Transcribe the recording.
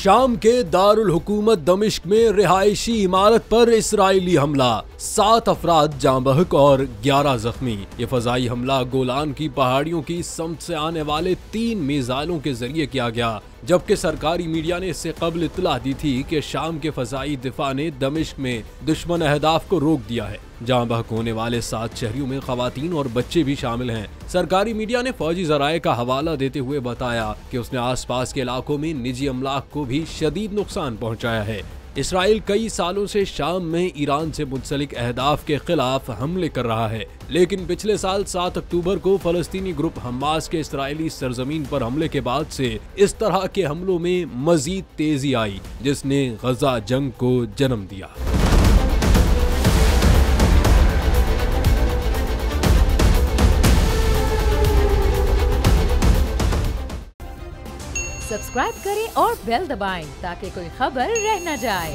शाम के दारुल हुकूमत दमिश्क में रिहायशी इमारत पर इस्राइली हमला, 7 अफराद जाँ बहक और 11 जख्मी। ये फजाई हमला गोलान की पहाड़ियों की समत से आने वाले 3 मिसाइलों के जरिए किया गया, जबकि सरकारी मीडिया ने इससे कबल इत्तला दी थी कि शाम के फजाई दिफा ने दमिश्क में दुश्मन अहदाफ को रोक दिया है। जाँ बहक होने वाले 7 शहरियों में खवातीन और बच्चे भी शामिल हैं। सरकारी मीडिया ने फौजी जराये का हवाला देते हुए बताया कि उसने आसपास के इलाकों में निजी अमलाक को भी शदीद नुकसान पहुंचाया है। इसराइल कई सालों से शाम में ईरान से मुंसलिक अहदाफ के खिलाफ हमले कर रहा है, लेकिन पिछले साल 7 अक्टूबर को फलस्तीनी ग्रुप हमास के इसराइली सरजमीन पर हमले के बाद से इस तरह के हमलों में मजीद तेजी आई, जिसने गजा जंग को जन्म दिया। सब्सक्राइब करें और बेल दबाएं ताकि कोई खबर रह न जाए।